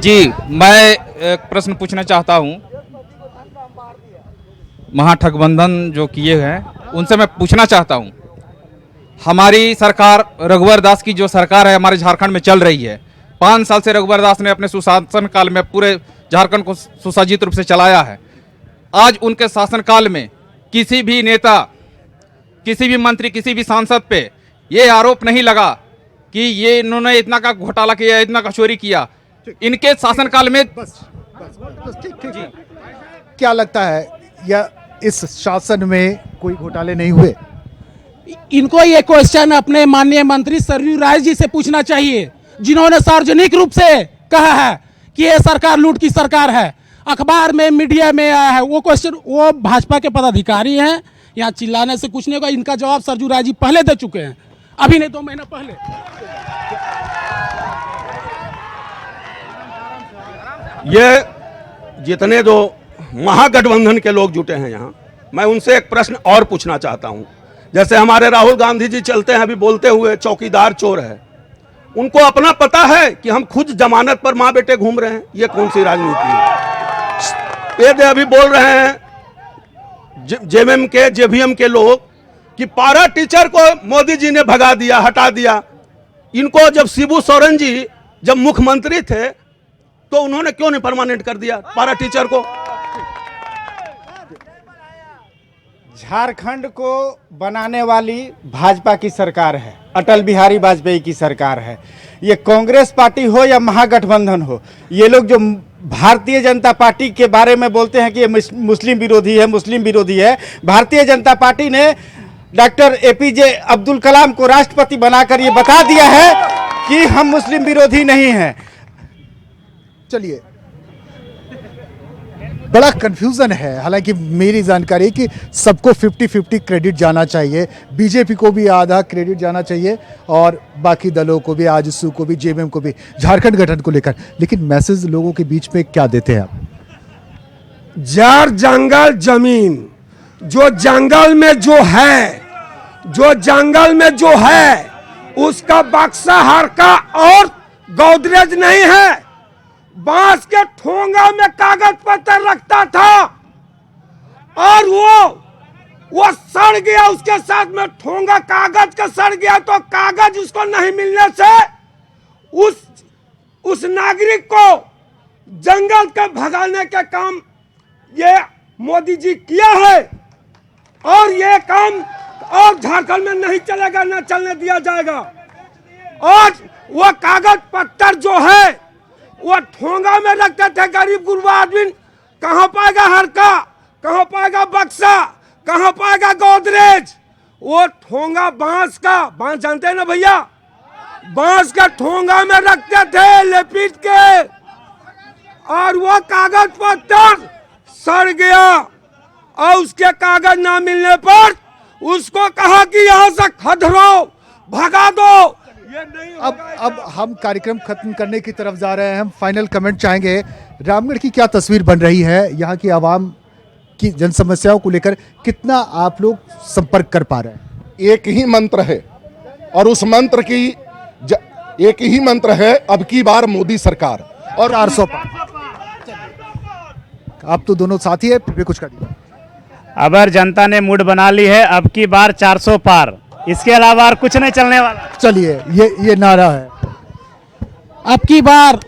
जी, मैं एक प्रश्न पूछना चाहता हूँ। महागठबंधन जो किए हैं उनसे मैं पूछना चाहता हूँ, हमारी सरकार रघुवर दास की जो सरकार है हमारे झारखंड में चल रही है, 5 साल से रघुवर दास ने अपने सुशासन काल में पूरे झारखंड को सुसज्जित रूप से चलाया है। आज उनके शासनकाल में किसी भी नेता, किसी भी मंत्री, किसी भी सांसद पे ये आरोप नहीं लगा कि ये इन्होंने इतना का घोटाला किया, इतना का चोरी किया। इनके शासनकाल में ठीक। क्या लगता है या इस शासन में कोई घोटाले नहीं हुए? इनको ये क्वेश्चन अपने माननीय मंत्री सरयू राय जी से पूछना चाहिए, जिन्होंने सार्वजनिक रूप से कहा है कि ये सरकार लूट की सरकार है। अखबार में, मीडिया में आया है वो क्वेश्चन। वो भाजपा के पदाधिकारी हैं, यहाँ चिल्लाने से कुछ नहीं होगा। इनका जवाब सरयू राय जी पहले दे चुके हैं, अभी नहीं 2 महीना पहले। ये जितने जो महागठबंधन के लोग जुटे हैं यहाँ, मैं उनसे एक प्रश्न और पूछना चाहता हूँ। जैसे हमारे राहुल गांधी जी चलते हैं अभी बोलते हुए चौकीदार चोर है, उनको अपना पता है कि हम खुद जमानत पर माँ बेटे घूम रहे हैं? ये कौन सी राजनीति है? ये अभी बोल रहे हैं जेएमएम के जेवीएम के लोग कि पारा टीचर को मोदी जी ने भगा दिया, हटा दिया। इनको जब शिबू सोरेन जी जब मुख्यमंत्री थे तो उन्होंने क्यों नहीं परमानेंट कर दिया पारा टीचर को? झारखंड को बनाने वाली भाजपा की सरकार है, अटल बिहारी वाजपेयी की सरकार है। ये कांग्रेस पार्टी हो या महागठबंधन हो, ये लोग जो भारतीय जनता पार्टी के बारे में बोलते हैं कि ये मुस्लिम विरोधी है, मुस्लिम विरोधी है। भारतीय जनता पार्टी ने डॉक्टर एपीजे अब्दुल कलाम को राष्ट्रपति बनाकर ये बता दिया है कि हम मुस्लिम विरोधी नहीं हैं। चलिए, बड़ा कंफ्यूजन है। हालांकि मेरी जानकारी कि सबको 50-50 क्रेडिट जाना चाहिए, बीजेपी को भी आधा क्रेडिट जाना चाहिए और बाकी दलों को भी, आजसू को भी, जेएमएम को भी, झारखंड गठन को लेकर। लेकिन मैसेज लोगों के बीच में क्या देते हैं आप? जार जंगल जमीन, जो जंगल में जो है, जो जंगल में जो है उसका बक्सा हरका और गोदरेज नहीं है। बांस के ठोंगा में कागज पत्तर रखता था और वो सड़ गया, उसके साथ में ठोंगा कागज का सड़ गया, तो कागज उसको नहीं मिलने से उस नागरिक को जंगल के भगाने का काम ये मोदी जी किया है। और ये काम और झारखंड में नहीं चलेगा, ना चलने दिया जाएगा। और वो कागज पत्तर जो है वो ठोंगा में रखते थे गरीब गुरबा आदमी। कहां पाएगा हरका, कहां पाएगा बक्सा, कहां पाएगा गोदरेज? वो ठोंगा बांस का, बांस जानते हैं ना भैया, बांस का ठोंगा में रखते थे लेपीट के, और वो कागज पत्तर सड़ गया और उसके कागज ना मिलने पर उसको कहा कि यहां से खदरो, भगा दो। अब हम कार्यक्रम खत्म करने की तरफ जा रहे हैं। हम फाइनल कमेंट चाहेंगे। रामगढ़ की क्या तस्वीर बन रही है? यहाँ की आवाम की जन समस्याओं को लेकर कितना आप लोग संपर्क कर पा रहे हैं? एक ही मंत्र है और उस मंत्र की एक ही मंत्र है, अब की बार मोदी सरकार और 400 पार। आप तो दोनों साथी है, फिर भी कुछ कर दीजिए। अगर जनता ने मूड बना ली है, अब की बार 400 पार, इसके अलावा और कुछ नहीं चलने वाला। चलिए, ये नारा है। अब की बार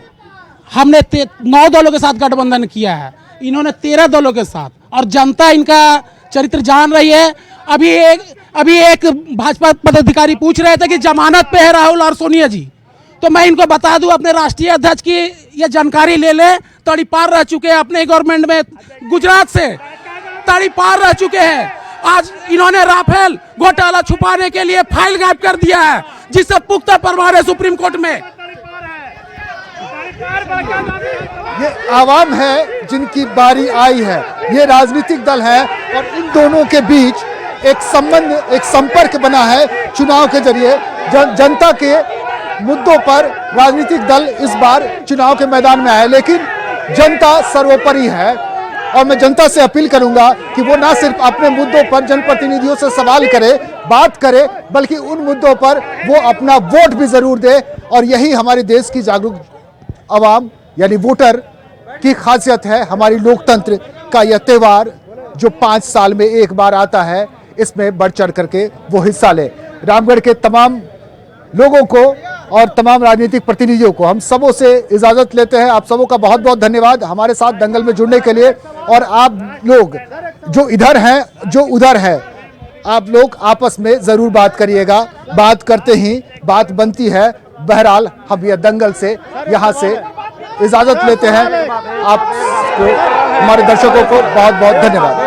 हमने 9 दलों के साथ गठबंधन किया है, इन्होंने 13 दलों के साथ, और जनता इनका चरित्र जान रही है। अभी एक भाजपा पदाधिकारी पूछ रहे थे कि जमानत पे है राहुल और सोनिया जी, तो मैं इनको बता दूं अपने राष्ट्रीय अध्यक्ष की ये जानकारी ले ले, तड़ी पार रह चुके हैं अपने गवर्नमेंट में, गुजरात से तड़ी पार रह चुके हैं। आज इन्होंने राफेल घोटाला छुपाने के लिए फाइल गायब कर दिया है, जिससे पुख्ता प्रमाण है सुप्रीम कोर्ट में। ये आवाम है जिनकी बारी आई है, ये राजनीतिक दल है और इन दोनों के बीच एक संबंध, एक संपर्क बना है चुनाव के जरिए। जनता के मुद्दों पर राजनीतिक दल इस बार चुनाव के मैदान में आए, लेकिन जनता सर्वोपरि है। और मैं जनता से अपील करूंगा कि वो ना सिर्फ अपने मुद्दों पर जनप्रतिनिधियों से सवाल करे, बात करे, बल्कि उन मुद्दों पर वो अपना वोट भी जरूर दे। और यही हमारे देश की जागरूक आवाम यानी वोटर की खासियत है। हमारी लोकतंत्र का यह त्यौहार जो 5 साल में एक बार आता है, इसमें बढ़ चढ़ करके वो हिस्सा ले। रामगढ़ के तमाम लोगों को और तमाम राजनीतिक प्रतिनिधियों को हम सबों से इजाजत लेते हैं। आप सबों का बहुत बहुत धन्यवाद हमारे साथ दंगल में जुड़ने के लिए। और आप लोग जो इधर हैं, जो उधर है, आप लोग आपस में जरूर बात करिएगा, बात करते ही बात बनती है। बहरहाल हम यह दंगल से यहाँ से इजाजत लेते हैं। आपको, हमारे दर्शकों को बहुत बहुत धन्यवाद।